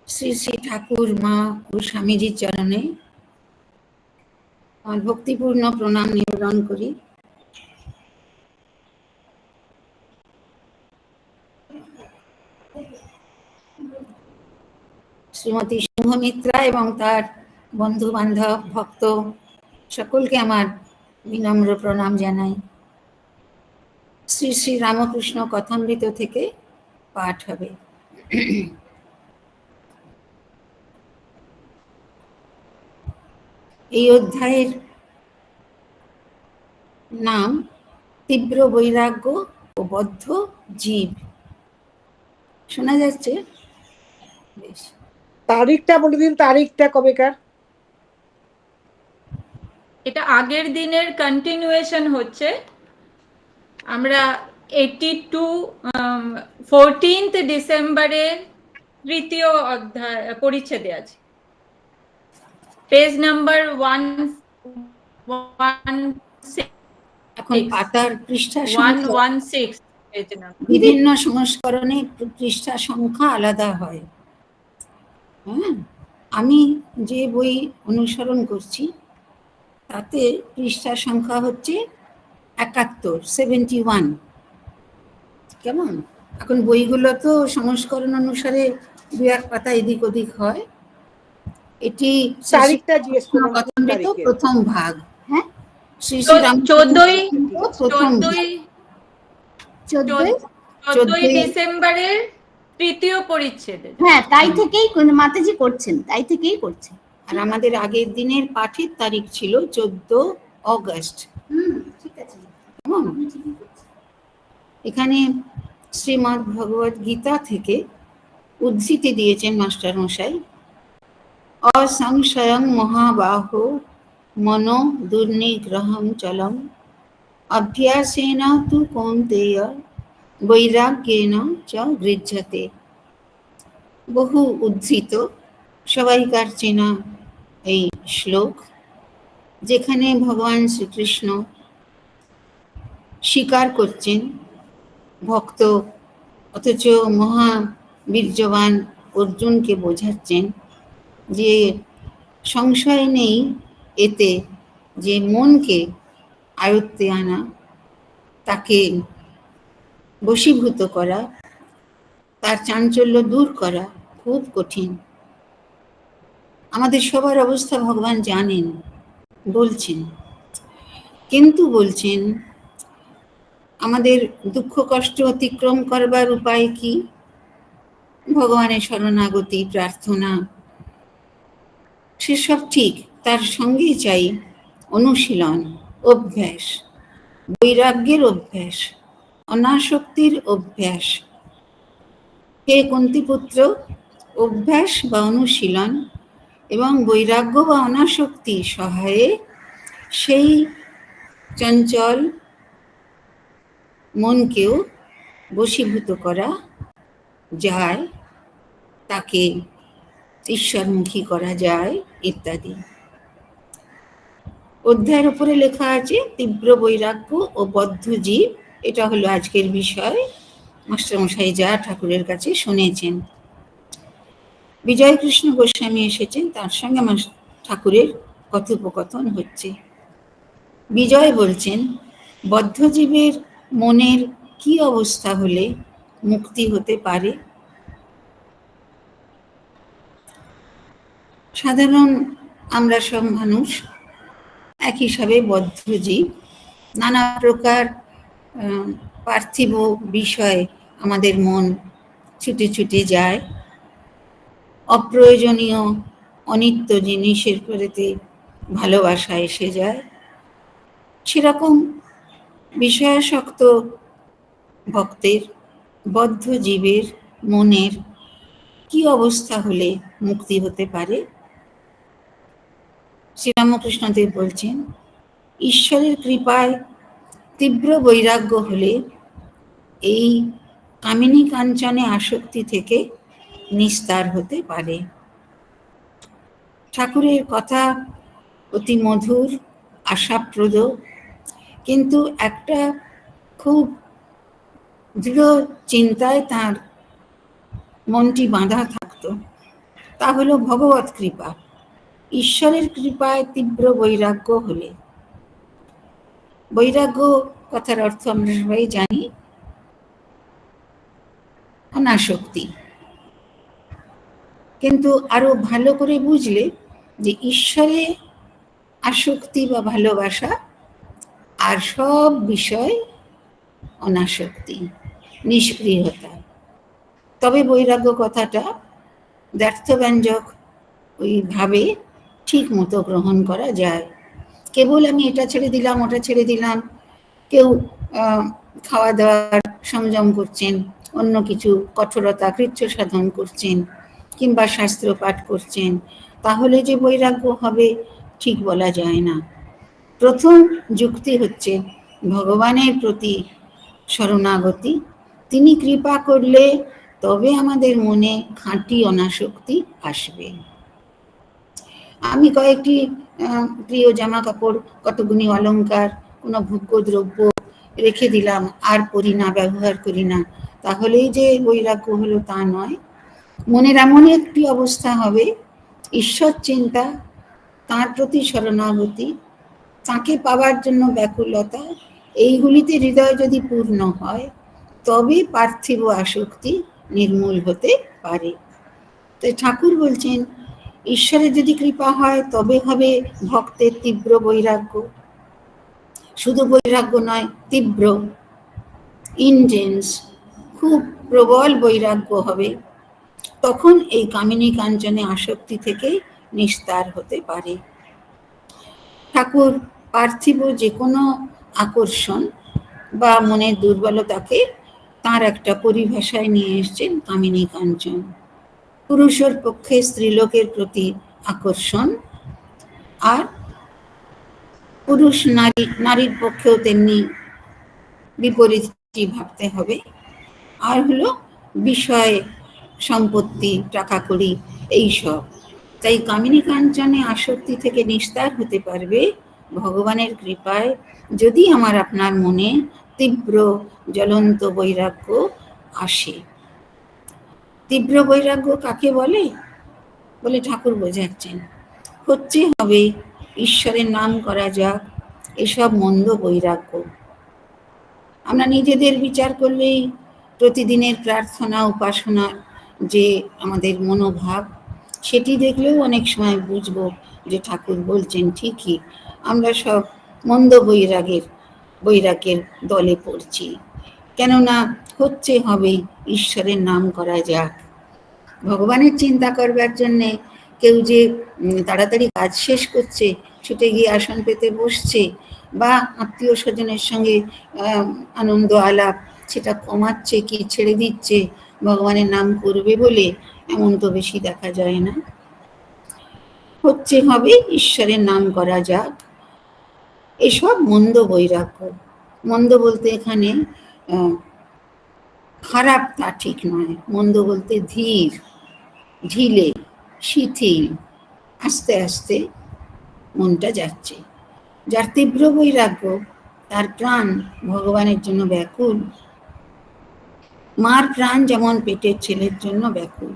শ্রী শ্রী ঠাকুর মা ও স্বামীজির চরণে আমার ভক্তিপূর্ণ প্রণাম নিবেদন করি। শ্রীমতী সিংহমিত্রা এবং তার বন্ধু বান্ধব ভক্ত সকলকে আমার বিনম্র প্রণাম জানাই। শ্রী শ্রী রামকৃষ্ণ কথামৃত থেকে পাঠ হবে। এই অধ্যায়ের নাম তীব্র বৈরাগ্য ও বদ্ধ জীব। শোনা যাচ্ছে? বেশ, তারিখটা বলে দিন, তারিখটা কবেকার? এটা আগের দিনের কন্টিনিউয়েশন হচ্ছে। আমরা 14 ডিসেম্বরের তৃতীয় অধ্যায় পরিচ্ছেদে আছি, পেজ নাম্বার 116। এখন পাতার পৃষ্ঠা 116 পেজ নাম্বার। বিভিন্ন সংস্করণে পৃষ্ঠা সংখ্যা আলাদা হয়। হ্যাঁ, আমি যে বই অনুসরণ করছি তাতে পৃষ্ঠা সংখ্যা হচ্ছে 71, 71। কেমন? এখন বইগুলো তো সংস্করণ অনুসারে দু এক পাতা এদিক ওদিক হয়। এটি তারিখটা জিজ্ঞেস করলাম, কথামৃত প্রথম ভাগ। হ্যাঁ, শ্রী শ্রী 14 ডিসেম্বরের তৃতীয় পরিচ্ছেদে। হ্যাঁ, তাই থেকেই মাতাজি করছেন, তাই থেকেই করছেন। আর আমাদের আগের দিনের পাঠের তারিখ ছিল 14 অগস্ট। ঠিক আছে। এখানে শ্রীমদ্ ভগবদ গীতা থেকে উদ্ধৃতি দিয়েছেন মাস্টার মশাই। অসংশয়ং মহাবাহো মনো দুর্নিগ্রহং চলম অভ্যাসেন তু কৌন্তেয় বৈরাগ্যেন চ গৃহ্যতে। বহু উদ্ধৃত, সবাইকার চেনা এই শ্লোক, যেখানে ভগবান শ্রীকৃষ্ণ স্বীকার করছেন ভক্ত অথচ মহাবীর্যবান অর্জুনকে বোঝাচ্ছেন যে সংশয় নেই এতে যে মনকে আয়ত্তে আনা, তাকে বশীভূত করা, তার চাঞ্চল্য দূর করা খুব কঠিন। আমাদের সবার অবস্থা ভগবান জানেন, বলছেন, কিন্তু বলছেন আমাদের দুঃখ কষ্ট অতিক্রম করবার উপায় কি? ভগবানের শরণাগতি, প্রার্থনা, সেসব ঠিক, তার সঙ্গেই চাই অনুশীলন, অভ্যাস, বৈরাগ্যের অভ্যাস, অনাসক্তির অভ্যাস। হে কুন্তিপুত্র, অভ্যাস বা অনুশীলন এবং বৈরাগ্য বা অনাসক্তি সহায়ে সেই চঞ্চল মনকেও বশীভূত করা যায়, তাকে ঈশ্বরমুখী করা যায় ইত্যাদি। অধ্যায়ের উপরে লেখা আছে তীব্র বৈরাগ্য ও বদ্ধ জীব। এটা হলো আজকের বিষয়। মাস্টারমশাই যা ঠাকুরের কাছে শুনেছেন। বিজয় কৃষ্ণ গোস্বামী এসেছেন, তার সঙ্গে আমার ঠাকুরের কথোপকথন হচ্ছে। বিজয় বলছেন, বদ্ধজীবের মনের কি অবস্থা হলে মুক্তি হতে পারে? সাধারণ আমরা সব মানুষ এক হিসাবে বদ্ধজীব। নানা প্রকার পার্থিব বিষয় আমাদের মন ছুটে ছুটে যায়। অপ্রয়োজনীয় অনিত্য জিনিসের প্রতি ভালোবাসা এসে যায়। সেরকম বিষয়াসক্ত ভক্তের, বদ্ধ জীবের মনের কি অবস্থা হলে মুক্তি হতে পারে? শ্রীরামকৃষ্ণদেব বলছেন, ঈশ্বরের কৃপায় তীব্র বৈরাগ্য হলে এই কামিনী কাঞ্চনে আসক্তি থেকে নিস্তার হতে পারে। ঠাকুরের কথা অতি মধুর, আশাপ্রদ, কিন্তু একটা খুব দৃঢ় চিন্তায় তার মনটি বাঁধা থাকত। তা হলো ভগবত কৃপা। ঈশ্বরের কৃপায় তীব্র বৈরাগ্য হলে, বৈরাগ্য কথার অর্থ আমরা সবাই জানি অনাসক্তি, কিন্তু আরো ভালো করে বুঝলে যে ঈশ্বরে আসক্তি বা ভালোবাসা, আর সব বিষয় অনাসক্তি, নিষ্ক্রিয়তা। তবে বৈরাগ্য কথাটা দ্ব্যর্থব্যঞ্জক ওইভাবে ঠিক মতো গ্রহণ করা যায়। কেবল আমি এটা ছেড়ে দিলাম, ওটা ছেড়ে দিলাম, কেউ খাওয়া দাওয়ার সংযম করছেন, অন্য কিছু কঠোরতা কৃচ্ছ সাধন করছেন, কিংবা শাস্ত্র পাঠ করছেন, তাহলে যে বৈরাগ্য হবে ঠিক বলা যায় না। প্রথম যুক্তি হচ্ছে ভগবানের প্রতি শরণাগতি। তিনি কৃপা করলে তবে আমাদের মনে খাঁটি অনাসক্তি আসবে। আমি কয়েকটি প্রিয় জামা কাপড়, কতগুনি অলংকার, কোনো ভোগ্য দ্রব্য রেখে দিলাম, আর পরি না, ব্যবহার করি না, তাহলেই যে বৈরাগ্য হলো তা নয়। মনের এমন একটি অবস্থা হবে, ঈশ্বর চিন্তা, তাঁর প্রতি শরণাগতি, তাঁকে পাওয়ার জন্য ব্যাকুলতা, এইগুলিতে হৃদয় যদি পূর্ণ হয় তবে পার্থিব আসক্তি নির্মূল হতে পারে। তো ঠাকুর বলছেন ঈশ্বরের যদি কৃপা হয় তবে হবে ভক্তের তীব্র বৈরাগ্য। শুধু বৈরাগ্য নয়, তীব্র, ইনটেন্স, খুব প্রবল বৈরাগ্য হবে। তখন এই কামিনী কাঞ্চনে আসক্তি থেকে নিস্তার হতে পারে। ঠাকুর পার্থিব যে কোনো আকর্ষণ বা মনের দুর্বলতাকে তার একটা পরিভাষায় নিয়ে এসছেন কামিনী কাঞ্চন। পুরুষের পক্ষে স্ত্রীলোকের প্রতি আকর্ষণ, আর পুরুষ নারীর পক্ষেও তেমনি বিপরীতটি ভাবতে হবে। আর হলো বিষয় সম্পত্তি, টাকা কড়ি, এইসব। তাই কামিনী কাঞ্চনে আসক্তি থেকে নিস্তার হতে পারবে ভগবানের কৃপায়, যদি আমার আপনার মনে তীব্র জ্বলন্ত বৈরাগ্য আসে। তীব্র বৈরাগ্য কাকে বলে? বলে ঠাকুর বোঝাচ্ছেন, হচ্ছে হবে ঈশ্বরের নাম করা যাক, এসব মন্দ বৈরাগ্য। আমরা নিজেদের বিচার করলেই প্রতিদিনের প্রার্থনা উপাসনার যে আমাদের মনোভাব, সেটি দেখলেও অনেক সময় বুঝবো যে ঠাকুর বলছেন ঠিকই, আমরা সব মন্দ বৈরাগ্যের দলে পড়ছি। কেননা হচ্ছে হবে ঈশ্বরের নাম করা যাক। ভগবানের চিন্তা করবার জন্যে কেউ যে তাড়াতাড়ি কাজ শেষ করছে, ছুটে গিয়ে আসন পেতে বসছে, বা আত্মীয় স্বজনের সঙ্গে আনন্দ আলাপ সেটা কমাচ্ছে কি ছেড়ে দিচ্ছে ভগবানের নাম করবে বলে, এমন তো বেশি দেখা যায় না। হচ্ছে হবে ঈশ্বরের নাম করা যাক, এসব মন্দ বৈরাগ্য। মন্দ বলতে এখানে খারাপ তা ঠিক নয়, মন্দ বলতে ধীর, ঢিলে, শিথিল, আস্তে আস্তে মনটা যাচ্ছে। যার তীব্র বৈরাগ্য, তার প্রাণ ভগবানের জন্য ব্যাকুল। মার প্রাণ যেমন পেটের ছেলের জন্য ব্যাকুল।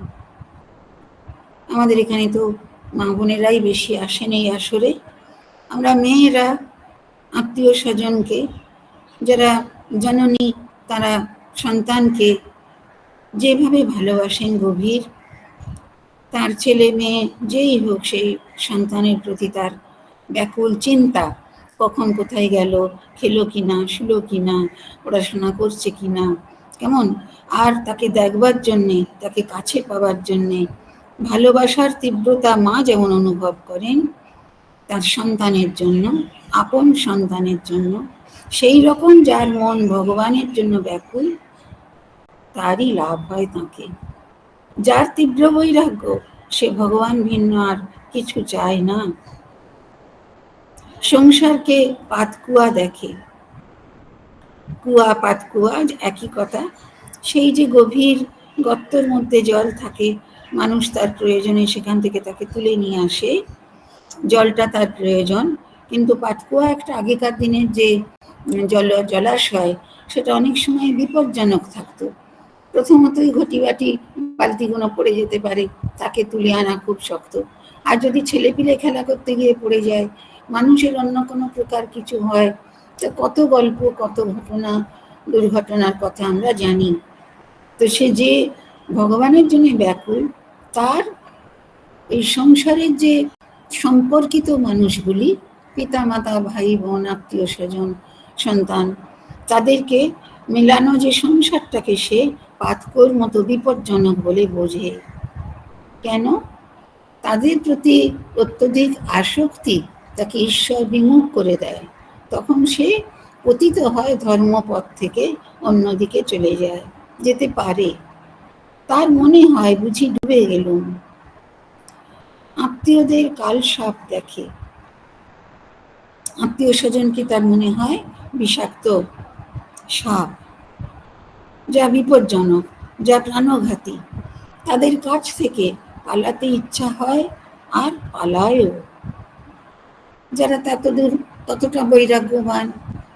আমাদের এখানে তো মা বোনেরাই বেশি আসেন এই আসরে। আমরা মেয়েরা আত্মীয় স্বজনকে, যারা জননী, তারা সন্তানকে যেভাবে ভালোবাসেন গভীর, তার ছেলে মেয়ে যেই হোক, সেই সন্তানের প্রতি তার ব্যাকুল চিন্তা, কখন কোথায় গেল, খেলো কিনা, শুলো কিনা, পড়াশোনা করছে কিনা, কেমন, আর তাকে দেখবার জন্যে, তাকে কাছে পাওয়ার জন্যে ভালোবাসার তীব্রতা মা যেমন অনুভব করেন তার সন্তানের জন্য, আপন সন্তানের জন্য, সেই রকম যার মন ভগবানের জন্য ব্যাকুল, তারই লাভ হয় তাকে। যার তীব্র বৈরাগ্য, সে ভগবান ভিন্ন আর কিছু চায় না। সংসারকে পাতকুয়া দেখে, কুয়া পাতকুয়া একই কথা। সেই যে গভীর গর্তের মধ্যে জল থাকে, মানুষ তার প্রয়োজনে সেখান থেকে তাকে তুলে নিয়ে আসে, জলটা তার প্রয়োজন। কিন্তু পাতকুয়া একটা আগেকার দিনের যে জলাশয়, সেটা অনেক সময় বিপজ্জনক থাকতো। প্রথমতই ঘটি বাটি বালতিগুলো পড়ে যেতে পারে, তাকে তুলে আনা খুব শক্ত। আর যদি ছেলেপিলে খেলা করতে গিয়ে পড়ে যায়, মানুষের অন্য কোনো প্রকার কিছু হয়, তা কত গল্প, কত ঘটনা, দুর্ঘটনার কথা আমরা জানি। তো সে যে ভগবানের জন্য ব্যাকুল, তার এই সংসারের যে সম্পর্কিত মানুষগুলি, পিতা মাতা, ভাই বোন, আত্মীয় স্বজন, সন্তান, তাদেরকে মেলানো যে সংসারটাকে সে পাতকর মতো বিপজ্জনক বলে বোঝে। কেন? তাদের প্রতি অত্যধিক আসক্তি তাকে ঈশ্বর বিমুখ করে দেয়। তখন সে পতিত হয়, ধর্মপথ থেকে অন্যদিকে চলে যায়, যেতে পারে। তার মনে হয় বুঝি ডুবে গেলুম। আত্মীয়দের কালসাপ দেখে, আত্মীয় স্বজনকে তার মনে হয় বিষাক্ত সাপ, যা বিপজ্জনক, যা প্রাণঘাতী। তাদের কাছ থেকে পালাতে ইচ্ছা হয়, আর পালায়ও। যারা ততটা বৈরাগ্যবান,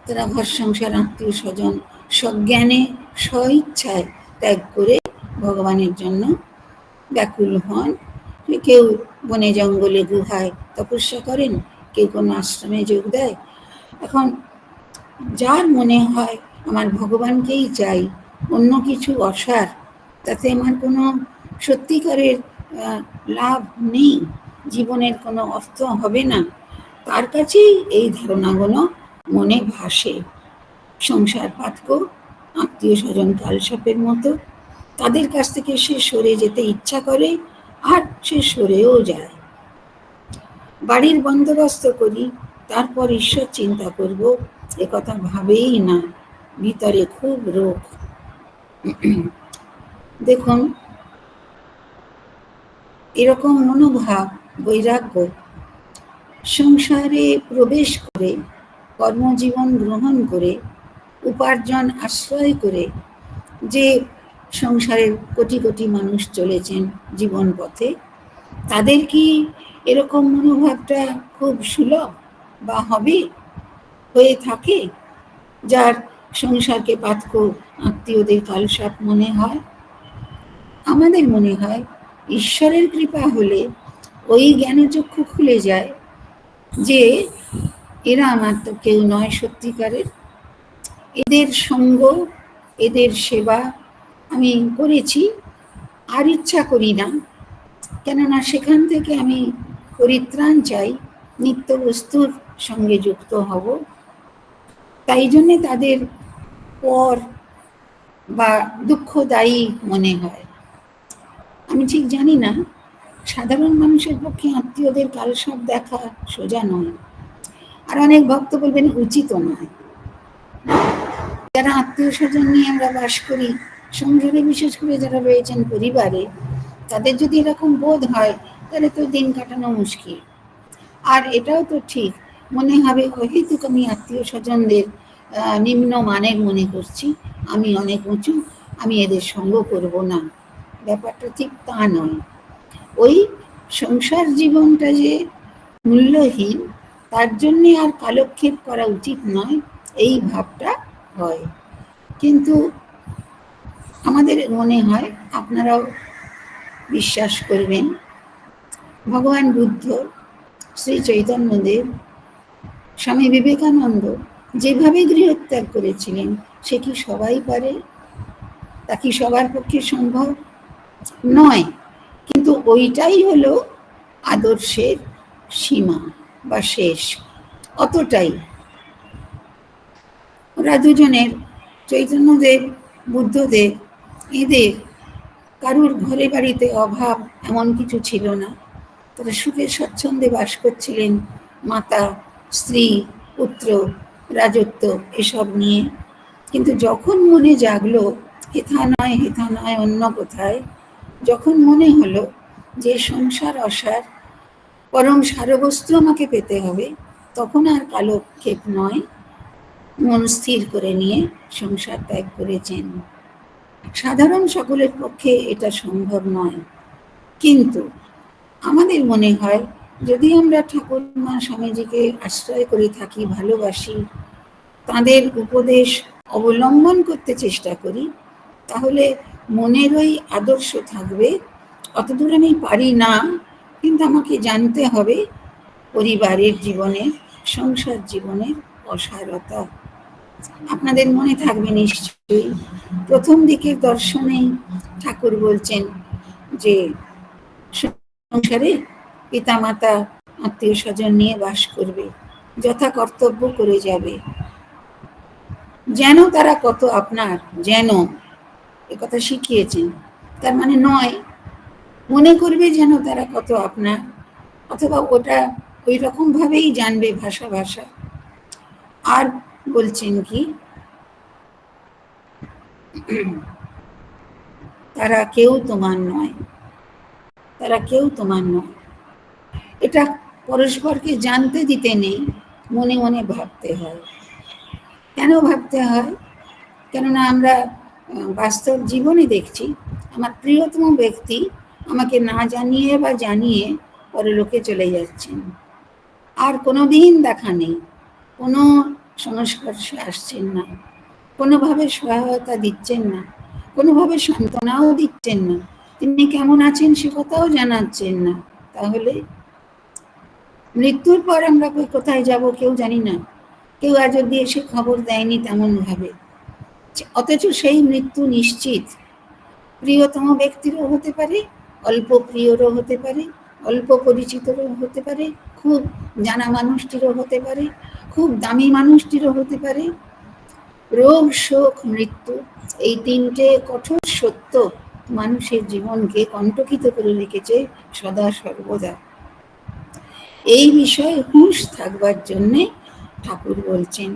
তারা ঘর সংসার, আত্মীয় স্বজন সজ্ঞানে স্বইচ্ছায় ত্যাগ করে ভগবানের জন্য ব্যাকুল হন। কেউ বনে জঙ্গলে গুহায় তপস্যা করেন, কেউ কোনো আশ্রমে যোগ দেয়। এখন যার মনে হয় আমার ভগবানকেই চাই, অন্য কিছু অসার, তাতে আমার কোনো সত্যিকারের লাভ নেই, জীবনের কোনো অর্থ হবে না, তার কাছেই এই ধারণাগুলো মনে ভাসে। সংসার পাতক, আত্মীয় স্বজন কালসাপের মতো, তাদের কাছ থেকে সে সরে যেতে ইচ্ছা করে, আর সে সরেও যায়। বাড়ির বন্দোবস্ত করি, তারপর ঈশ্বর চিন্তা করব, এ কথা ভাবেই না, ভিতরে খুব রোগ। দেখুন, এরকম মনোভাব, বৈরাগ্য, সংসারে প্রবেশ করে, কর্মজীবন গ্রহণ করে, উপার্জন আশ্রয় করে যে সংসারের কোটি কোটি মানুষ চলেছেন জীবন পথে, তাদের কি এরকম মনোভাবটা খুব সুলভ বা হবে, হয়ে থাকে? যার সংসারকে পাতক, আত্মীয়দের কালসাপ মনে হয়। আমাদের মনে হয় ঈশ্বরের কৃপা হলে ওই জ্ঞানচক্ষু খুলে যায় যে এরা আমার তো কেউ নয় সত্যিকারের, এদের সঙ্গ, এদের সেবা আমি করেছি, আর ইচ্ছা করি না, কেননা সেখান থেকে আমি পরিত্রাণ চাই, নিত্য বস্তুর সঙ্গে যুক্ত হব। তাই জন্যে তাদের পর বা দুঃখদায়ী মনে হয়। আমি ঠিক জানি না, সাধারণ মানুষের পক্ষে আত্মীয়দের কালসাপ দেখা সোজা নয়, আর অনেক ভক্ত বলবেন উচিত নয়। যারা আত্মীয় স্বজন নিয়ে আমরা বাস করি, সংসারে বিশেষ করে যারা রয়েছেন পরিবারে, তাদের যদি এরকম বোধ হয়, তাহলে তো দিন কাটানো মুশকিল। আর এটাও তো ঠিক, মনে হবে অহেতুক আমি আত্মীয় স্বজনদের নিম্ন মানের মনে করছি, আমি অনেক উঁচু, আমি এদের সঙ্গ করব না। ব্যাপারটা ঠিক তা নয়। ওই সংসার জীবনটা যে মূল্যহীন, তার জন্যে আর কালক্ষেপ করা উচিত নয়, এই ভাবটা হয়। কিন্তু আমাদের মনে হয়, আপনারাও বিশ্বাস করবেন, ভগবান বুদ্ধ, শ্রী চৈতন্যদেব, স্বামী বিবেকানন্দ যেভাবে গৃহত্যাগ করেছিলেন, সে কি সবাই পারে? তা কি সবার পক্ষে সম্ভব নয়। কিন্তু ওইটাই হলো আদর্শের সীমা বা শেষ, অতটাই। ওরা দুজনের, চৈতন্যদেব, বুদ্ধদেব, এদের কারুর ঘরে বাড়িতে অভাব এমন কিছু ছিল না। তারা সুখে স্বচ্ছন্দে বাস করছিলেন, মাতা, স্ত্রী, পুত্র, রাজত্ব এসব নিয়ে। কিন্তু যখন মনে জাগলো হেথা নয় অন্য কোথায়, যখন মনে হলো যে সংসার অসার, বরং সারবস্তু আমাকে পেতে হবে, তখন আর কালক্ষেপ নয়, মন স্থির করে নিয়ে সংসার ত্যাগ করেছেন। সাধারণ সকলের পক্ষে এটা সম্ভব নয়। কিন্তু আমাদের মনে হয়, যদি আমরা ঠাকুরমা স্বামীজিকে আশ্রয় করে থাকি, ভালোবাসি, তাঁদের উপদেশ অবলম্বন করতে চেষ্টা করি, তাহলে মনের ওই আদর্শ থাকবে, অতদূর আমি পারি না, কিন্তু আমাকে জানতে হবে পরিবারের জীবনের, সংসার জীবনের অসারতা। আপনাদের মনে থাকবে নিশ্চয়ই, প্রথম দিকের দর্শনেই ঠাকুর বলছেন যে সংসারে পিতামাতা আত্মীয় স্বজন নিয়ে বাস করবে, যথা কর্তব্য করে যাবে, যেন তারা কত আপনার, যেন একথা শিখিয়েছেন। তার মানে নয় মনে করবে যেন তারা কত আপনার, অথবা ওটা ওই রকম ভাবেই জানবে ভাষা ভাষা। আর বলছেন কি, তারা কেউ তোমার নয়, তারা কেউ তোমার নয়। এটা পরস্পরকে জানতে দিতে নেই, মনে মনে ভাবতে হয়। কেন ভাবতে হয়? কেননা আমরা বাস্তব জীবনে দেখছি, আমার প্রিয়তম ব্যক্তি আমাকে না জানিয়ে বা জানিয়ে পরলোকে চলে যাচ্ছেন, আর কোনোদিন দেখা নেই, কোনো সংস্পর্শে আসছেন না, কোনোভাবে সহায়তা দিচ্ছেন না, কোনোভাবে সান্ত্বনাও দিচ্ছেন না, তিনি কেমন আছেন সে কথাও জানাচ্ছেন না। তাহলে মৃত্যুর পর আমরা কোথায় যাব কেউ জানি না, কেউ আজ অব্দি এসে খবর দেয়নি তেমন ভাবে, অথচ সেই মৃত্যু নিশ্চিত। প্রিয়তম ব্যক্তিরও হতে পারে, অল্প প্রিয়রও হতে পারে, অল্প পরিচিতরও হতে পারে, খুব জানা মানুষটিরও হতে পারে, খুব দামি মানুষটিরও হতে পারে। রোগ, শোক, মৃত্যু, এই তিনটে কঠোর সত্য মানুষের জীবনকে কণ্টকিত করে রেখেছে সদা সর্বদা। এই বিষয়ে হুঁশ থাকবার জন্যে ঠাকুর বলছেন।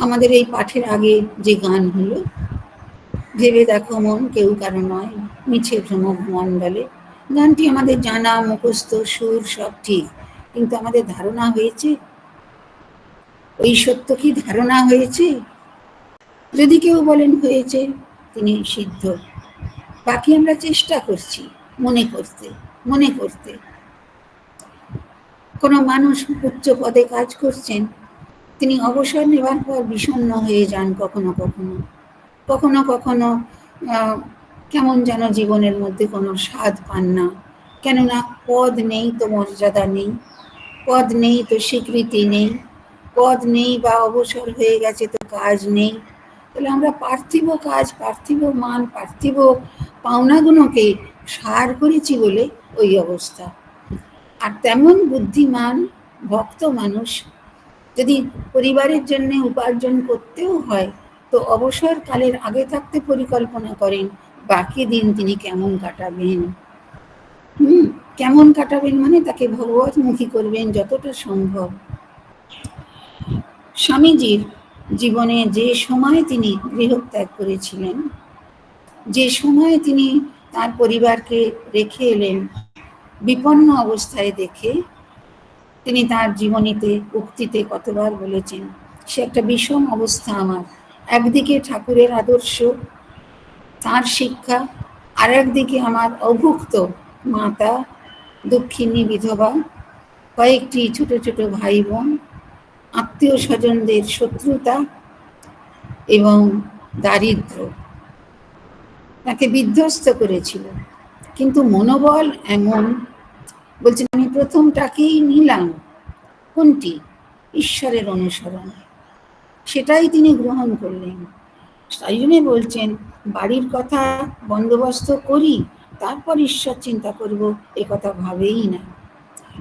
আমাদের এই পাঠের আগে যে গান হলো, ভেবে দেখো মন কেউ কারো নয়, মিছে ভ্রম মণ্ডলে, গানটি আমাদের জানা, মুখস্থ, সুর সব ঠিক, কিন্তু আমাদের ধারণা হয়েছে ওই সত্য কি ধারণা হয়েছে? যদি কেউ বলেন হয়েছে, তিনি সিদ্ধ। বাকি আমরা চেষ্টা করছি মনে করতে, মনে করতে। কোনো মানুষ উচ্চ পদে কাজ করছেন, তিনি অবসর নেবার পর বিষণ্ণ হয়ে যান কখনো কখনো, কখনো কখনো কেমন যেন জীবনের মধ্যে কোনো স্বাদ পান না, কেননা পদ নেই তো মর্যাদা নেই, পদ নেই তো স্বীকৃতি নেই, পদ নেই বা অবসর হয়ে গেছে তো কাজ নেই। তাহলে আমরা পার্থিব কাজ, পার্থিব মান, পার্থিব পাওনাগুলোকে সার করেছি বলে ওই অবস্থা। আর তেমন বুদ্ধিমান ভক্ত মানুষ যদি পরিবারের জন্য উপার্জন করতেও হয়, তো অবসর কালের আগে থাকতে পরিকল্পনা করেন বাকি দিন তিনি কেমন কাটাবেন। কেমন কাটাবেন মানে তাকে ভগবতমুখী করবেন যতটা সম্ভব। স্বামীজির জীবনে যে সময় তিনি গৃহত্যাগ করেছিলেন, যে সময় তিনি তার পরিবারকে রেখে এলেন বিপন্ন অবস্থায় দেখে, তিনি তার জীবনীতে উক্তিতে কতবার বলেছেন, সে একটা বিষম অবস্থা আমার, একদিকে ঠাকুরের আদর্শ, তার শিক্ষা, আর একদিকে আমার অভুক্ত মাতা, দুঃখিনী বিধবা, কয়েকটি ছোট ছোট ভাই বোন, আত্মীয় স্বজনদের শত্রুতা এবং দারিদ্র তাকে বিধ্বস্ত করেছিল। কিন্তু মনোবল এমন, বলছেন আমি প্রথমটাকেই নিলাম। কোনটি? ঈশ্বরের অনুসরণ, সেটাই তিনি গ্রহণ করলেন। তাই জন্য বলছেন বাড়ির কথা বন্দোবস্ত করি, তারপর ঈশ্বর চিন্তা করব, এ কথা ভাবেই না।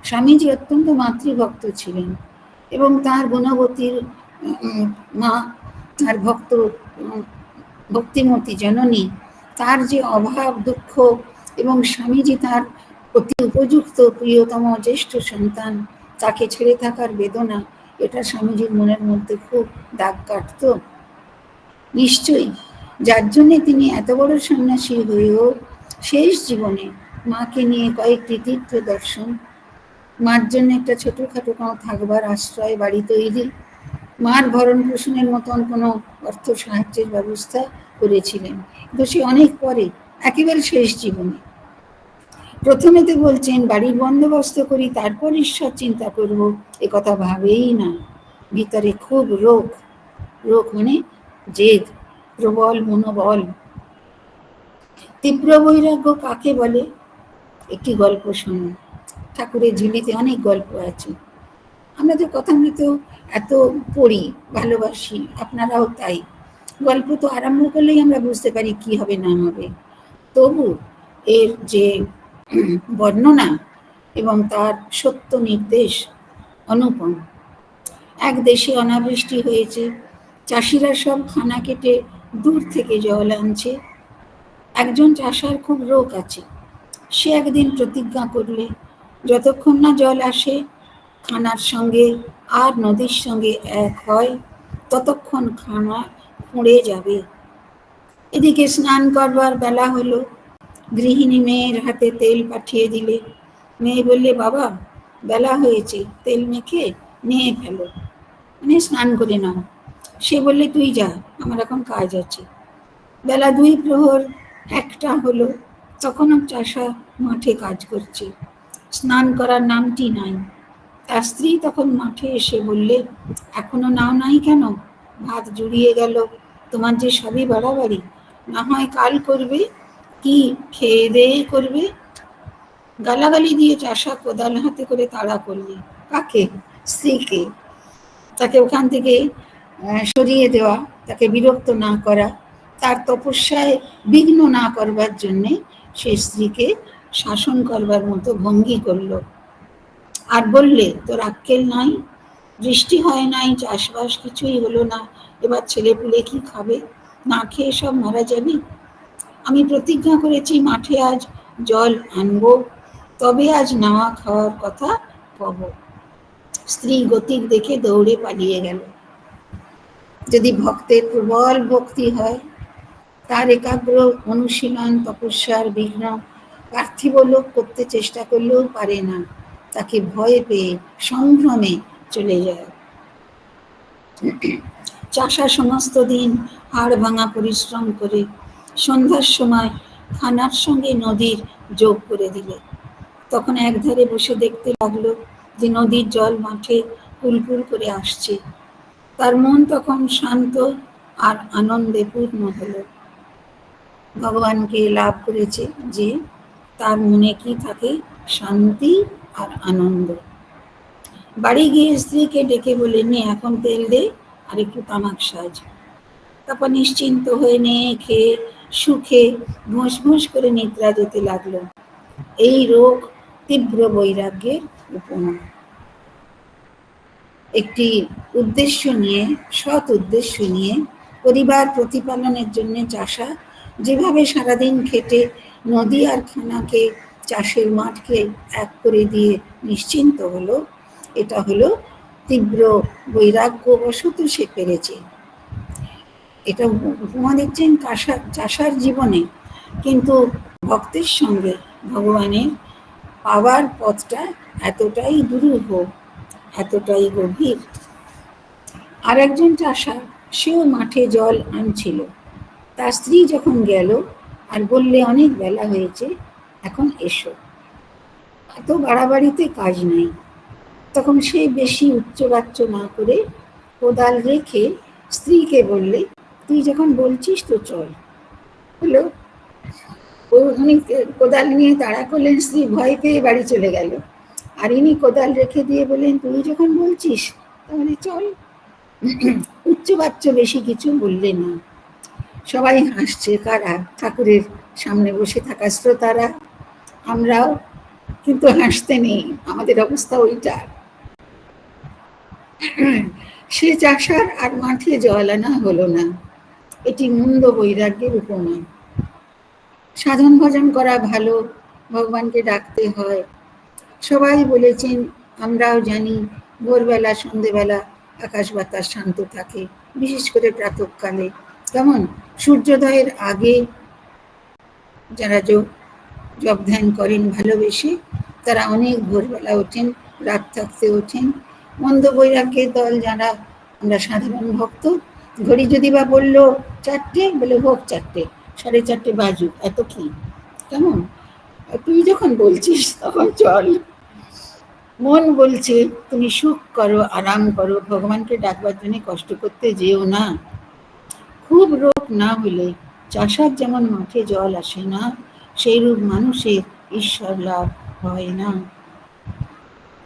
স্বামীজি অত্যন্ত মাতৃভক্ত ছিলেন, এবং তার গুণবতীর মা, তার ভক্ত ভক্তিমতী জননী, তার যে অভাব দুঃখ, এবং স্বামীজি তার অতি উপযুক্ত প্রিয়তম জ্যেষ্ঠ সন্তান, তাকে ছেড়ে থাকার বেদনা, এটা স্বামীজির মনের মধ্যে খুব দাগ কাটত নিশ্চয়ই। যার জন্যে তিনি এত বড় সন্ন্যাসী হয়েও শেষ জীবনে মাকে নিয়ে কয়েকটি তীর্থ দর্শন, মার জন্য একটা ছোটখাটো কোনো থাকবার আশ্রয় বাড়ি তৈরি, মার ভরণ পোষণের মতন কোনো অর্থ সাহায্যের ব্যবস্থা করেছিলেন, কিন্তু সে অনেক পরে, একেবারে শেষ জীবনে। প্রথমেতে বলছেন বাড়ির বন্দোবস্ত করি, তারপর ঈশ্বর চিন্তা করব, এ কথা ভাবেই না। ভিতরে খুব রোগ, রোগ মানে জেদ, প্রবল মনোবল। তীব্র বৈরাগ্য কাকে বলে? একটি গল্প শুনুন। ঠাকুরের ঝুলিতে অনেক গল্প আছে, আমরা তো কথামৃত এত পড়ি, ভালোবাসি, আপনারাও তাই। গল্প তো আরম্ভ করলেই আমরা বুঝতে পারি কি হবে না হবে, তবু এর যে বর্ণনা এবং তার সত্য নির্দেশ অনুপম। এক দেশে অনাবৃষ্টি হয়েছে, চাষিরা সব খানা কেটে দূর থেকে জল আনছে। একজন চাষার খুব রোগ আছে, সে একদিন প্রতিজ্ঞা করলে যতক্ষণ না জল আসে খানার সঙ্গে আর নদীর সঙ্গে এক হয় ততক্ষণ খানা খুঁড়ে যাবে। এদিকে স্নান করবার বেলা হলো, গৃহিণী মেয়ের হাতে তেল পাঠিয়ে দিলে। মেয়ে বললে, বাবা বেলা হয়েছে, তেল মেখে নিয়ে ফেলো, মানে স্নান করে নাও। সে বললে, তুই যা, আমার এখন কাজ আছে। বেলা 2 প্রহর 1টা হলো, তখনও চাষা মাঠে কাজ করছে, স্নান করার নামটি নাই। তার স্ত্রী তখন মাঠে এসে বললে, এখনো নাও নাই কেন? ভাত জুড়িয়ে গেল, তোমার যে সবই বাড়াবাড়ি, না হয় কাল করবে, কি খেয়ে দেয়ে করবে? গালাগালি দিয়ে চাষা কোদাল হাতে করে তাড়া করলে। কাকে? স্ত্রীকে। তাকে ওখান থেকে সরিয়ে দেওয়া, তাকে বিরক্ত না করা, তার তপস্যায় বিঘ্ন না করবার জন্যে সে স্ত্রীকে শাসন করবার মতো ভঙ্গি করল। আর বললে, তোর আক্কেল নাই? বৃষ্টি হয় নাই, চাষবাস কিছুই হলো না, এবার ছেলেপুলে কি খাবে? না খেয়ে সব মারা যাবে। আমি প্রতিজ্ঞা করেছি মাঠে আজ জল আনবো, তবে আজ নাওয়া খাওয়ার কথা কব। স্ত্রী গতিক দেখে দৌড়ে পালিয়ে গেল। যদি ভক্তের প্রবল ভক্তি হয়, তার একাগ্র অনুশীলন তপস্যার বিঘ্ন পার্থিব লোক করতে চেষ্টা করলেও পারে না, তাকে ভয় পেয়ে সংভ্রমে চলে যায়। চাষা সমস্ত দিন হাড় ভাঙা পরিশ্রম করে সন্ধ্যার সময় খানার সঙ্গে নদীর যোগ করে দিলে। তখন একধারে বসে দেখতে লাগলো যে নদীর জল মাঠে কুলকুল করে আসছে। তার মন তখন শান্ত আর আনন্দে পূর্ণ হলো। ভগবানকে লাভ করেছে যে তার মনে কি থাকে? শান্তি আর আনন্দ। বাড়ি গিয়ে স্ত্রীকে ডেকে বলে, নে এখন তেল দে আর একটু তামাক সাজ। তারপর নিশ্চিন্ত হয়ে নিয়ে খেয়ে সুখে ভোঁস ভোঁস করে নিদ্রা যেতে লাগলো। এই রোগ তীব্র বৈরাগ্যের উপমা। একটি উদ্দেশ্য নিয়ে, সৎ উদ্দেশ্য নিয়ে পরিবার প্রতিপালনের জন্য চাষা যেভাবে সারাদিন খেটে নদী আর খানাকে, চাষের মাঠকে এক করে দিয়ে নিশ্চিন্ত হলো, এটা হলো তীব্র বৈরাগ্যবশত সে পেরেছে। এটা উপমা দিচ্ছেন চাষার জীবনে, কিন্তু ভক্তের সঙ্গে ভগবানের পাওয়ার পথটা এতটাই দুরূহ, এতটাই গভীর। আর একজন চাষা, সেও মাঠে জল আনছিল। তার স্ত্রী যখন গেল আর বললে, অনেক বেলা হয়েছে, এখন এসো, এত বাড়াবাড়িতে কাজ নেই। তখন সে বেশি উচ্চবাচ্য না করে কোদাল রেখে স্ত্রীকে বললে, তুই যখন বলছিস তো চল। হলো, উনি কোদাল নিয়ে তাড়া করলেন, স্ত্রী ভয় পেয়ে বাড়ি চলে গেল। আর ইনি কোদাল রেখে দিয়ে বললেন, তুই যখন বলছিস তাহলে চল। উচ্চবাচ্য বেশি কিছু বললে না। সবাই হাসছে। কারা? ঠাকুরের সামনে বসে থাকা শ্রোতারা, আমরাও। কিন্তু হাসতে নেই, আমাদের অবস্থা ওইটা। সে চাষার আর মাঠে জল আনা হলো না। এটি মন্দ বৈরাগ্যের উপমা। সাধন ভজন করা ভালো, ভগবানকে ডাকতে হয়। সবাই বলেছেন, আমরাও জানি, ভোরবেলা সন্ধেবেলা আকাশ বাতাস শান্ত থাকে, বিশেষ করে প্রাতঃকালে। কেমন? সূর্যোদয়ের আগে যারা জপ ধ্যান করেন ভালোবেসে, তারা অনেক ভোরবেলা ওঠেন, রাত থাকতে ওঠেন। মন্দ বৈরাগ্যের দল যারা, আমরা সাধারণ ভক্ত, ঘড়ি যদি বা বললো 4টে, বলে হোক 4টে, 4:30 বাজুক, এত কি? কেমন? তুই যখন বলছিস তখন চল। মন বলছে তুমি সুখ করো, আরাম করো, ভগবানকে ডাকবার জন্য কষ্ট করতে যেও না। খুব রোগ না হলে চাষার যেমন মাঠে জল আসে না, সেইরূপ মানুষের ঈশ্বর লাভ হয় না।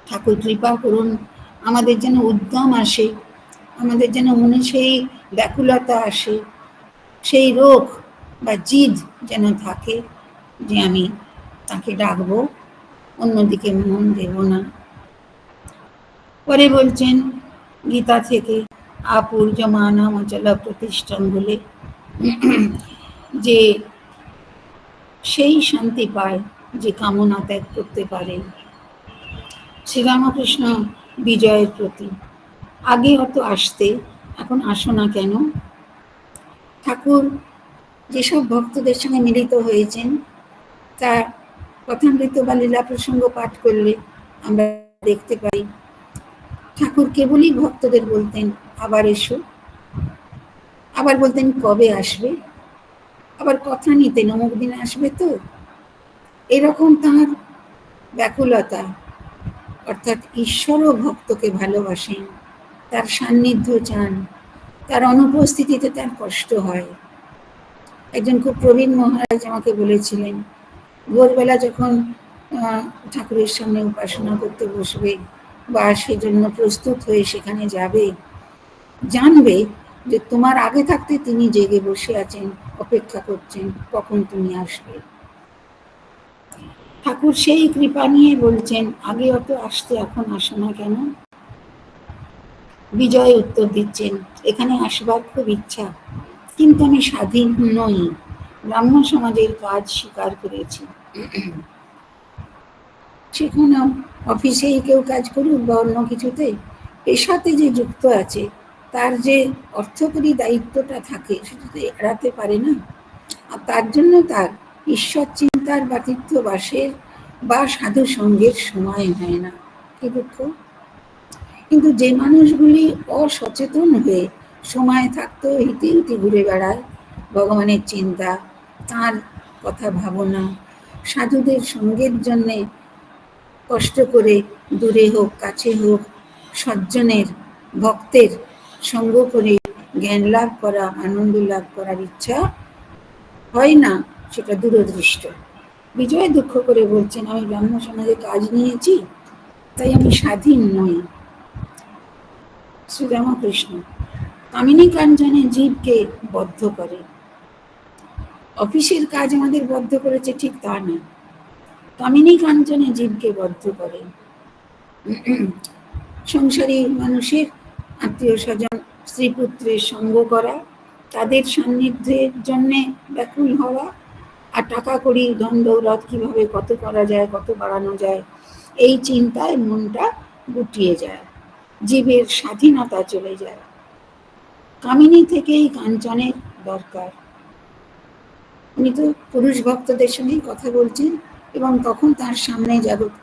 ঠাকুর কৃপা করুন, আমাদের যেন উদ্যম আসে, আমাদের যেন মনে সেই ব্যাকুলতা আসে, সেই রোগ বা জিদ যেন থাকে যে আমি তাকে ডাকবো, অন্যদিকে মন দেব না। পরে বলছেন গীতা থেকে, আপূর্যমানম অচল প্রতিষ্ঠান বলে, যে সেই শান্তি পায় যে কামনা ত্যাগ করতে পারে। শ্রীরামকৃষ্ণ বিজয়ের প্রতি, আগে অত আসতে, এখন আসো না কেন? ঠাকুর যেসব ভক্তদের সঙ্গে মিলিত হয়েছেন তার কথামৃত বা লীলা প্রসঙ্গ পাঠ করলে আমরা দেখতে পাই ঠাকুর কেবলই ভক্তদের বলতেন আবার এসো, আবার বলতেন কবে আসবে, আবার কথা নিতেন অমুক দিন আসবে তো। এরকম তাঁর ব্যাকুলতা, অর্থাৎ ঈশ্বরও ভক্তকে ভালোবাসেন, তার সান্নিধ্য চান, তার অনুপস্থিতিতে তার কষ্ট হয়। একজন খুব প্রবীণ মহারাজ আমাকে বলেছিলেন, ভোরবেলা যখন ঠাকুরের সামনে উপাসনা করতে বসবে বা সেজন্য প্রস্তুত হয়ে সেখানে যাবে, জানবে যে তোমার আগে থাকতে তিনি জেগে বসে আছেন, অপেক্ষা করছেন কখন তুমি আসবে। ঠাকুর সেই কৃপা নিয়ে বলছেন আগে অত আসতে, এখন আসো না কেন? বিজয় উত্তর দিচ্ছেন, এখানে আসবার খুব ইচ্ছা, কিন্তু আমি স্বাধীন নই, ব্রাহ্ম সমাজের কাজ স্বীকার করেছি। সেখানে অফিসেই কেউ কাজ করুক বা অন্য কিছুতে, পেশাতে যে যুক্ত আছে তার যে অর্থকরী দায়িত্বটা থাকে সেটা তো এড়াতে পারে না। আর তার জন্য তার ঈশ্বর চিন্তার বা তীর্থবাসের বা সাধু সঙ্গের সময় হয় না। কি দুঃখ! কিন্তু যে মানুষগুলি অসচেতন হয়ে সময় থাকতো হিতি হিতি ঘুরে বেড়ায়, ভগবানের চিন্তা, তার কথা ভাবনা, সাধুদের সঙ্গের জন্যে কষ্ট করে দূরে হোক কাছে হোক সজ্জনের ভক্তের সঙ্গ করে জ্ঞান লাভ করা, আনন্দ লাভ করার ইচ্ছা হয় না, সেটা দূরদৃষ্ট। বিজয় দুঃখ করে বলছেন আমি ব্রাহ্ম সমাজে কাজ নিয়েছি, তাই আমি স্বাধীন নই। শ্রীরামকৃষ্ণ কামিনী কাঞ্চনে জীবকে বদ্ধ করে। অফিসের কাজ আমাদের বদ্ধ করেছে ঠিক তা না, কামিনী কাঞ্চনে জীবকে বদ্ধ করে। সংসারী মানুষের আত্মীয় স্বজন স্ত্রী পুত্রের সঙ্গ করা, তাদের সান্নিধ্যের জন্যে ব্যাকুল হওয়া, আর টাকা কড়ি ধন দৌলত কিভাবে কত করা যায়, কত বাড়ানো যায়, এই চিন্তায় মনটা গুটিয়ে যায়, জীবের স্বাধীনতা চলে যায়। কামিনী থেকেই কাঞ্চনের দরকার। উনি তো পুরুষ ভক্তদের সঙ্গেই কথা বলছেন, এবং তখন তার সামনে জগৎ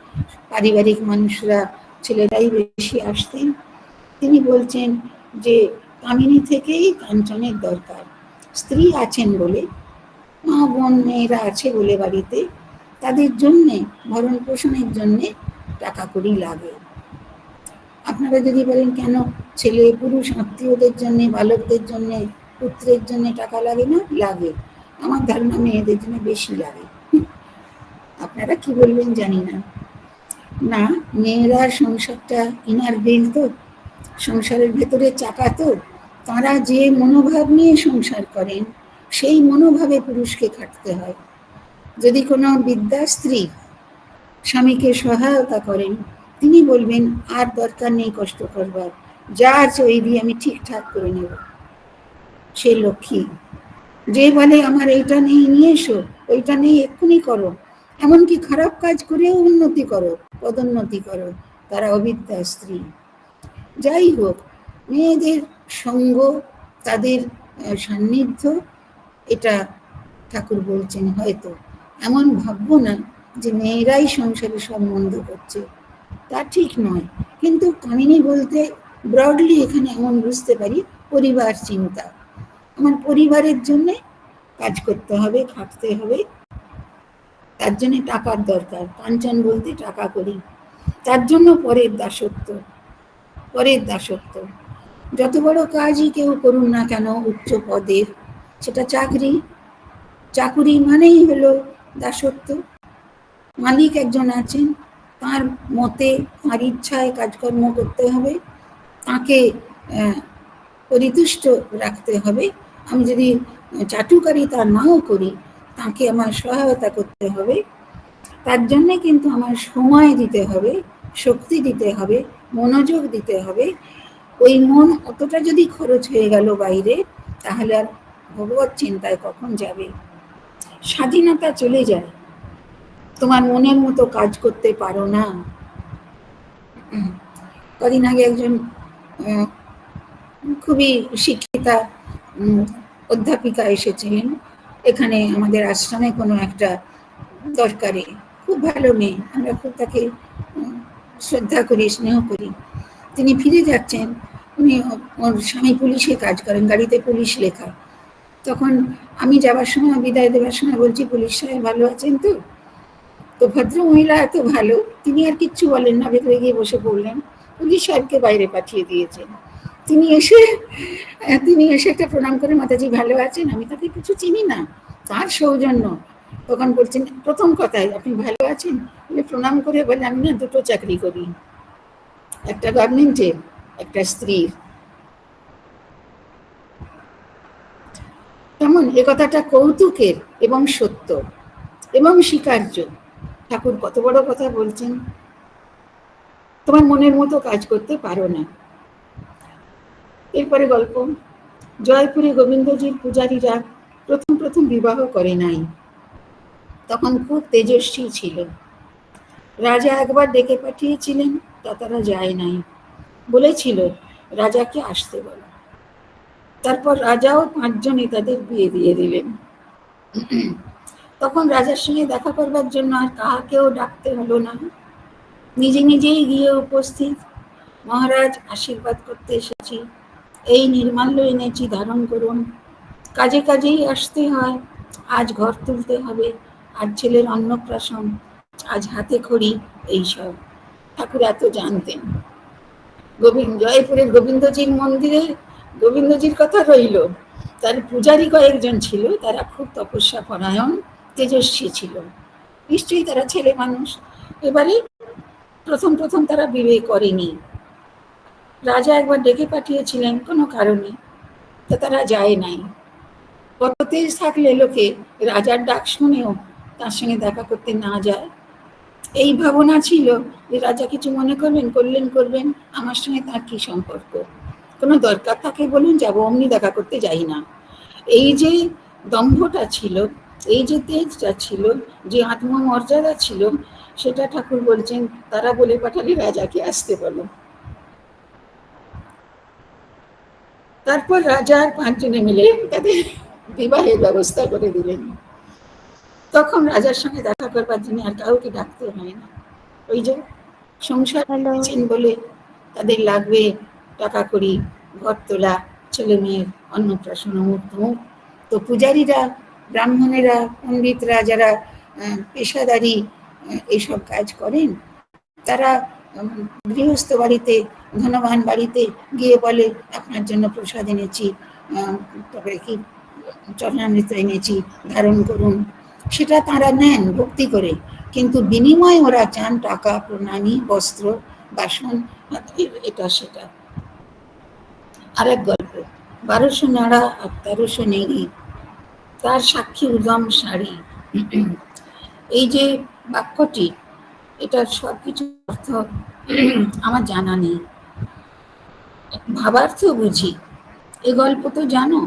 পারিবারিক মানুষরা, ছেলেরাই বেশি আসতেন। তিনি বলছেন যে কামিনী থেকেই কাঞ্চনের দরকার। স্ত্রী আছেন বলে, মা বোন মেয়েরা আছে বলে বাড়িতে, তাদের জন্যে ভরণ পোষণের জন্যে টাকা কড়ি লাগে। আপনারা যদি বলেন কেন ছেলে পুরুষ আত্মীয়দের জন্যে, বালকদের জন্যে, পুত্রের জন্যে টাকা লাগে না, লাগে। আমার ধারণা মেয়েদের জন্য বেশি লাগে। আপনারা কি বলবেন জানি না। না, মেয়েরা সংসারটা ইনার বিল তো, সংসারের ভেতরে চাকা তো, তারা যে মনোভাব নিয়ে সংসার করেন সেই মনোভাবে পুরুষকে খাটতে হয়। যদি কোনো বিদ্যা স্ত্রী স্বামীকে সহায়তা করেন, তিনি বলবেন আর দরকার নেই কষ্ট করবার, যা আছে ওই দিয়ে আমি ঠিকঠাক করে নেব। সে লক্ষ্মী। যে বলে আমার এইটা নেই নিয়ে এসো, ওইটা নেই এক্ষুনি করো, এমনকি খারাপ কাজ করেও উন্নতি করো, পদোন্নতি করো, তারা অবিদ্যা স্ত্রী। যাই হোক, মেয়েদের সঙ্গ, তাদের সান্নিধ্য, এটা ঠাকুর বলছেন হয়তো এমন ভাববো না যে মেয়েরাই সংসারে সব মন্দ করছে, তা ঠিক নয়। কিন্তু কামিনী বলতে ব্রডলি এখানে এমন বুঝতে পারি পরিবার চিন্তা, আমার পরিবারের জন্যে কাজ করতে হবে, খাটতে হবে, তার জন্য টাকার দরকার। কাঞ্চন বলতে টাকা করি, তার জন্য পরের দাসত্ব। পরের দাসত্ব যত বড় কাজই কেউ করুন না কেন, উচ্চ পদের, সেটা চাকরি চাকুরি মানেই হলো দাসত্ব। মালিক একজন আছেন, তার মতে তার ইচ্ছায় কাজকর্ম করতে হবে, তাকে পরিতুষ্ট রাখতে হবে। আমি যদি চাটুকারিতা নাও করি, তাকে আমার সহায়তা করতে হবে। তার জন্যে কিন্তু আমার সময় দিতে হবে, শক্তি দিতে হবে, মনোযোগ দিতে হবে। ওই মন অতটা যদি খরচ হয়ে গেল বাইরে, তাহলে আর ভগবত চিন্তায় কখন যাবে? স্বাধীনতা চলে যায়, তোমার মনের মতো কাজ করতে পারো না। কদিন আগে একজন খুবই শিক্ষিতা অধ্যাপিকা এসেছিলেন এখানে আমাদের আশ্রমে কোনো একটা দরকারে। খুব ভালো মেয়ে, আমরা খুব তাকে শ্রদ্ধা করি, স্নেহ করি। তিনি ফিরে যাচ্ছেন, উনি ওর স্বামী পুলিশে কাজ করেন, গাড়িতে পুলিশ লেখা। তখন আমি যাবার সময়, বিদায় দেওয়ার সময় বলছি, পুলিশ সাহেব ভালো আছেন তো? তো ভদ্র মহিলা এত ভালো, তিনি আর কিচ্ছু বলেন না, ভেতরে গিয়ে বসে পড়লেন। পুলিশ সাহেবকে বাইরে পাঠিয়ে দিয়েছেন। তিনি এসে একটা প্রণাম করে, মাতাজি ভালো আছেন? আমি তাকে কিছু চিনি না, তার সৌজন্য। তখন বলছেন, প্রথম কথায় আপনি ভালো আছেন? প্রণাম করে বলে, আমি না দুটো চাকরি করি, একটা গভর্নমেন্টের, একটা স্ত্রীর। তেমন এ কথাটা কৌতুকের এবং সত্য এবং স্বীকার্য। ঠাকুর কত বড় কথা বলছেন, তোমার মনের মতো কাজ করতে পারো না। এরপরে গল্প, জয়পুরে গোবিন্দজির পূজারীরা প্রথম বিবাহ করে নাই, তখন খুব তেজস্বী ছিল। রাজা একবার ডেকে পাঠিয়েছিলেন, তা তারা যায় নাই, বলেছিল রাজাকে আসতে বলো। তারপর রাজাও 5 জনে তাদের বিয়ে দিয়ে দিলেন। তখন রাজার সঙ্গে দেখা করবার জন্য আর কাহাকেও ডাকতে হলো না, নিজেই গিয়ে উপস্থিত। মহারাজ, আশীর্বাদ করতে এসেছি, এই নির্মাল্য এনেছি, ধারণ করুন। কাজেই আসতে হয়, আজ ঘর তুলতে হবে, আজ ছেলের অন্নপ্রাশন, আজ হাতে খড়ি, এইসব। ঠাকুর এত জানতেন। জয়পুরের গোবিন্দজির মন্দিরে গোবিন্দজির কথা রইল, তার পূজারী কয়েকজন ছিল, তারা খুব তপস্যা পরায়ণ, তেজস্বী ছিল। নিশ্চয়ই তারা ছেলে মানুষ। এবারে প্রথম তারা বিয়ে করেনি। রাজা একবার ডেকে পাঠিয়েছিলেন কোনো কারণে, তো তারা যায় নাই। কত তেজ থাকলে লোকে রাজার ডাক শুনেও তার সঙ্গে দেখা করতে না যায়। এই ভাবনা ছিল যে রাজা কিছু মনে করবেন, আমার সঙ্গে তার কি সম্পর্ক, কোনো দরকার থাকে বলুন যাবো, অমনি দেখা করতে যাই না। এই যে দম্ভটা ছিল, এই যে তেজটা ছিল, যে আত্মমর্যাদা ছিল, সেটা ঠাকুর বলছেন তারা বলে পাঠালে রাজাকে আসতে বলো। তারপর রাজার 5 জনে মিলে তাদের বিবাহের ব্যবস্থা করে দিলেন। তখন রাজার সঙ্গে দেখা করবার জন্য আর কাউকে ডাকতে হয় না। ওই যে সংসার করেছেন বলে তাদের লাগবে টাকা কড়ি, ঘর তোলা, ছেলে মেয়ের অন্নপ্রাশন, অমুক তমুক। তো পূজারীরা, ব্রাহ্মণেরা, পণ্ডিতরা, যারা পেশাদারি এইসব কাজ করেন, তারা গৃহস্থ বাড়িতে, ধনবান বাড়িতে গিয়ে বলে আপনার জন্য প্রসাদ এনেছি, তারপরে কি চরণামৃত এনেছি, ধারণ করুন। সেটা তারা নেন ভক্তি করে, কিন্তু বিনিময়ে ওরা চান টাকা, প্রণামী, বস্ত্র, বাসন, এটা সেটা। আরেক গল্প, 1200 নাড়া আর 1300 নেড়ি, তার সাক্ষী উদম শাড়ি। এই যে বাক্যটি, এটার সবকিছু অর্থ আমার জানা নেই, ভাবার্থ বুঝি। এ গল্প তো জানো,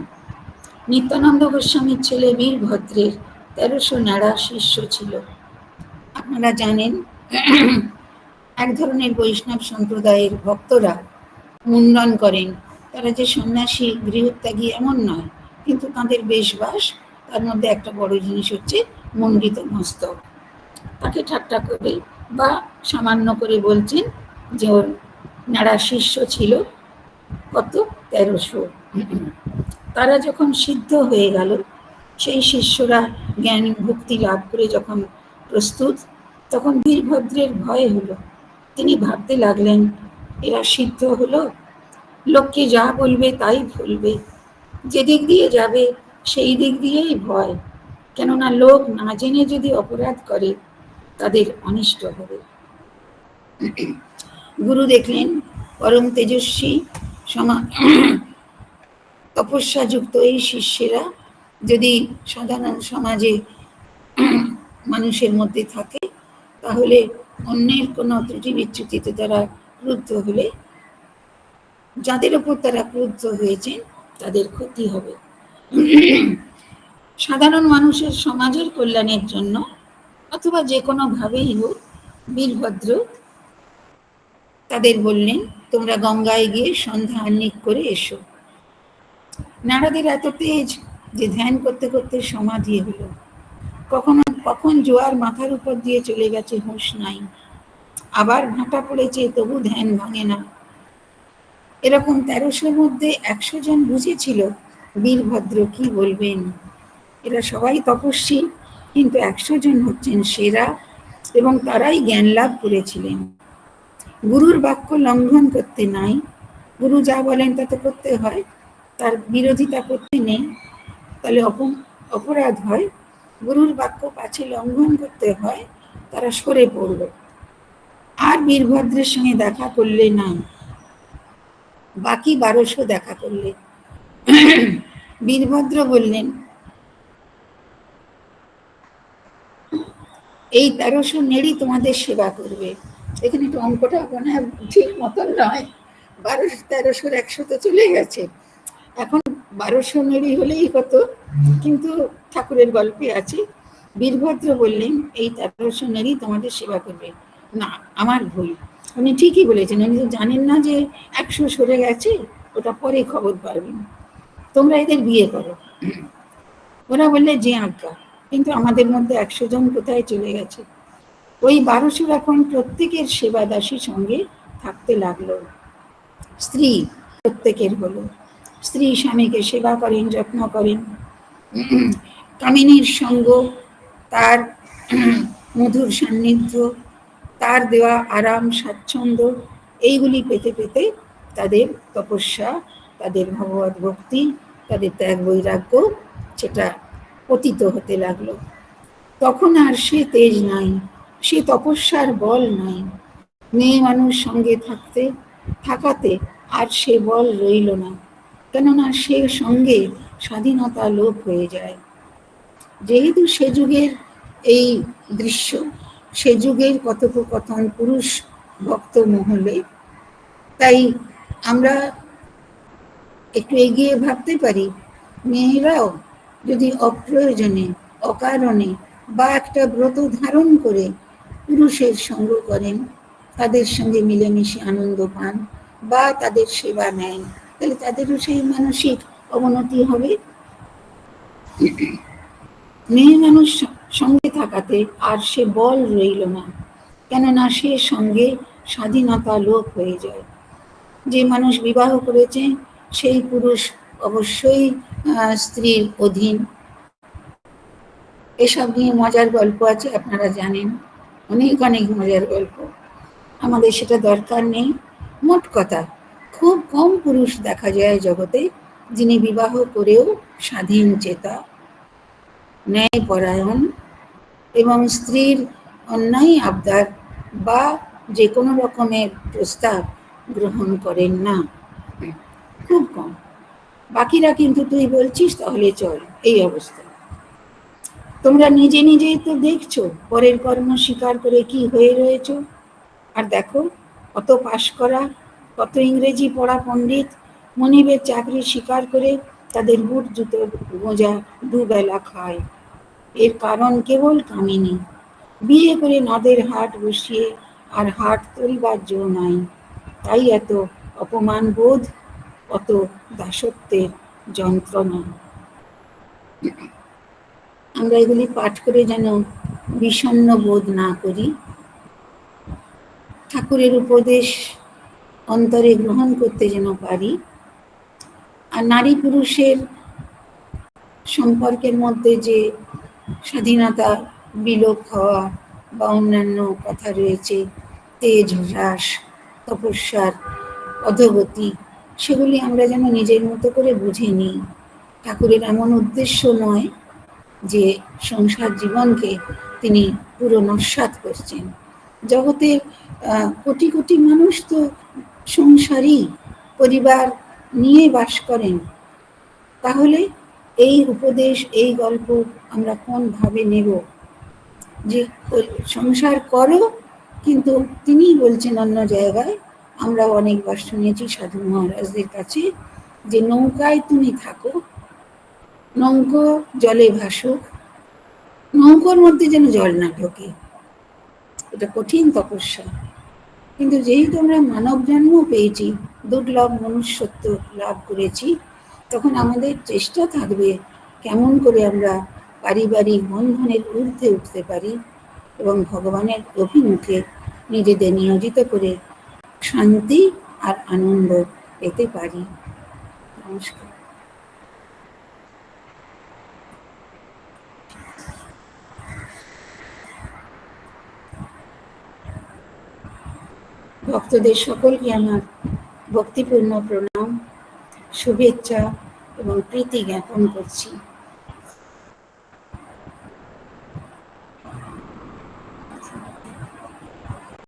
নিত্যানন্দ গোস্বামীর ছেলে বীরভদ্রের 1300 নাড়া শিষ্য ছিল। আপনারা জানেন, এক ধরনের বৈষ্ণব সম্প্রদায়ের ভক্তরা মুন্ডন করেন। তারা যে সন্ন্যাসী, গৃহত্যাগী এমন নয়, কিন্তু তাদের বেশবাস, তার মধ্যে একটা বড় জিনিস হচ্ছে মণ্ডিত মস্তক। তাকে ঠাট্টা করে বা সামান্য করে বলছেন যে ওর নাড়া শিষ্য ছিল কত, 1300। তারা যখন সিদ্ধ হয়ে গেল, সেই শিষ্যরা জ্ঞান ভক্তি লাভ করে যখন প্রস্তুত, তখন বীরভদ্রের ভয় হলো। তিনি ভাবতে লাগলেন, এরা সিদ্ধ হলো, লোককে যা বলবে তাই বলবে, যেদিক দিয়ে যাবে সেই দিক দিয়েই ভয়, কেননা লোক না জেনে যদি অপরাধ করে তাদের অনিষ্ট হবে। গুরু দেখলেন পরম তেজস্বী তপস্যাযুক্ত এই শিষ্যেরা যদি সাধারণ সমাজে মানুষের মধ্যে থাকে, তাহলে অন্যের কোনো ত্রুটি বিচ্যুতিতে তারা ক্রুদ্ধ হলে যাদের উপর তারা ক্রুদ্ধ হয়েছেন তাদের ক্ষতি হবে। সাধারণ মানুষের সমাজের কল্যাণের জন্য অথবা যে কোনো ভাবেই হোক, বীরভদ্র তাদের বললেন, তোমরা গঙ্গায় গিয়ে সন্ধ্যা আহ্নিক করে এসো। নারদের এত তেজ যে ধ্যান করতে করতে সমাধি হলো। কখন জোয়ার মাথার উপর দিয়ে চলে গেছে হুঁশ নাই, আবার ভাটা পড়েছে তবু ধ্যান ভাঙে না। এরকম 1300 মধ্যে 100 জন বুঝেছিল বীরভদ্র কি বলবেন। এরা সবাই তপস্বী, কিন্তু 100 জন হচ্ছেন সেরা, এবং তারাই জ্ঞান লাভ করেছিলেন। গুরুর বাক্য লঙ্ঘন করতে নাই, গুরু যা বলেন তা তো করতে হয়, তার বিরোধিতা করতে নেই, তাহলে অপরাধ হয়। গুরুর বাক্য পাছে লঙ্ঘন করতে হয়, তারা সরে পড়ল, আর বীরভদ্রের সঙ্গে দেখা করলে না। বাকি 1200 দেখা করলে। বীরভদ্র বললেন, এই 1300 নেড়ি তোমাদের সেবা করবে। এখানে একটু অঙ্কটা মনে হয় ঠিক মতন নয়, 1200 1300 100 তো চলে গেছে, এখন 1200 নেড়ি হলেই হতো, কিন্তু ঠাকুরের গল্পে আছে। বীরভদ্র বললেন, এই 1300 নেড়ি তোমাদের সেবা করবে। না, আমার ভুল, উনি ঠিকই বলেছেন, উনি তো জানেন না যে 100 সরে গেছে, ওটা পরে খবর পাবেন, তোমরা এদের বিয়ে করো। ওরা বললে যে আজ্ঞা, কিন্তু আমাদের মধ্যে 100 জন কোথায় চলে গেছে। ওই 1200 এখন প্রত্যেকের সেবা দাসী সঙ্গে থাকতে লাগলো। স্ত্রী প্রত্যেকের হলো, স্ত্রী স্বামীকে সেবা করেন, যত্ন করেন। কামিনীর সঙ্গ, তার মধুর সান্নিধ্য, তার দেওয়া আরাম স্বাচ্ছন্দ্য, এইগুলি পেতে পেতে তাদের তপস্যা, তাদের ভগবত ভক্তি, তাদের ত্যাগ বৈরাগ্য সেটা পতিত হতে লাগলো। তখন আর সে তেজ নাই, সে তপস্যার বল নাই। মেয়ে মানুষ সঙ্গে থাকাতে আর সে বল রইল না, কেননা সে সঙ্গে স্বাধীনতা লোপ হয়ে যায়। যেহেতু সে যুগের এই দৃশ্য, সে যুগের কথোপকথন পুরুষ ভক্ত মহলে, তাই আমরা একটু এগিয়ে ভাবতে পারি, মেয়েরাও যদি অপ্রয়োজনে, অকারণে বা একটা ব্রত ধারণ করে পুরুষের সঙ্গ করেন, তাদের সঙ্গে মিলেমিশে আনন্দ পান বা তাদের সেবা নেন, তাহলে তাদেরও সেই মানসিক অবনতি হবে। মেয়ে মানুষ সঙ্গে থাকাতে আর সে বল রইল না, কেননা সে সঙ্গে স্বাধীনতা লোপ হয়ে যায়। যে মানুষ বিবাহ করেছে সেই পুরুষ অবশ্যই স্ত্রীর অধীন। এসব নিয়ে মজার গল্প আছে, আপনারা জানেন, অনেক অনেক মজার গল্প, আমাদের সেটা দরকার নেই। মোট কথা, খুব কম পুরুষ দেখা যায় জগতে যিনি বিবাহ করেও স্বাধীন চেতা, ন্যায়পরায়ণ এবং স্ত্রীর অন্যায় আবদার বা যে কোনো রকমের প্রস্তাব গ্রহণ করেন না, খুব কম। বাকিরা কিন্তু তুই বলছিস তাহলে চল, এই অবস্থা। তোমরা নিজে নিজেই তো দেখছো পরের কর্ম স্বীকার করে কি হয়ে রয়েছ। আর দেখো, কত পাশ করা, কত ইংরেজি পড়া পণ্ডিত মনিবের চাকরি স্বীকার করে তাদের বুট জুতোর গোঁজা দুবেলা খায়। এর কারণ কেবল কামিনী। বিয়ে করে নদের হাট বসিয়ে আর হাট তোলবার জো নাই, তাই এত অপমান বোধ, অত দাসত্বের যন্ত্রণা। আমরা এগুলি পাঠ করে যেন বিষণ্ণ বোধ না করি, ঠাকুরের উপদেশ অন্তরে গ্রহণ করতে যেন পারি। আর নারী পুরুষের সম্পর্কের মধ্যে যে স্বাধীনতা বিলোপ হওয়া বা অন্যান্য কথা রয়েছে, তেজ হ্রাস, তপস্যার অধোগতি, সেগুলি আমরা যেন নিজের মতো করে বুঝে নিই। ঠাকুরের এমন উদ্দেশ্য নয় যে সংসার জীবনকে তিনি পুরো নস্যাৎ করছেন। জগতের কোটি কোটি মানুষ তো সংসারী, পরিবার নিয়ে বাস করেন। তাহলে এই উপদেশ, এই গল্প আমরা কোন ভাবে নেব? যে সংসার করো, কিন্তু তিনি বলছেন অন্য জায়গায়, আমরা অনেকবার শুনেছি সাধু মহারাজদের কাছে, যে নৌকায় তুমি থাকো, নৌকো জলে ভাসুক, নৌকোর মধ্যে যেন জল না ঢোকে। এটা কঠিন তপস্যা। কিন্তু যেহেতু আমরা মানব জন্ম পেয়েছি, দুর্লভ মনুষ্যত্ব লাভ করেছি, তখন আমাদের চেষ্টা থাকবে কেমন করে আমরা পারিবারিক বন্ধনের ঊর্ধ্বে উঠতে পারি এবং ভগবানের অভিমুখে নিজেদের নিয়োজিত করে শান্তি আর আনন্দ পেতে পারি। নমস্কার। ভক্তদের সকলকে আমার ভক্তিপূর্ণ প্রণাম, শুভেচ্ছা এবং প্রীতি জ্ঞাপন করছি।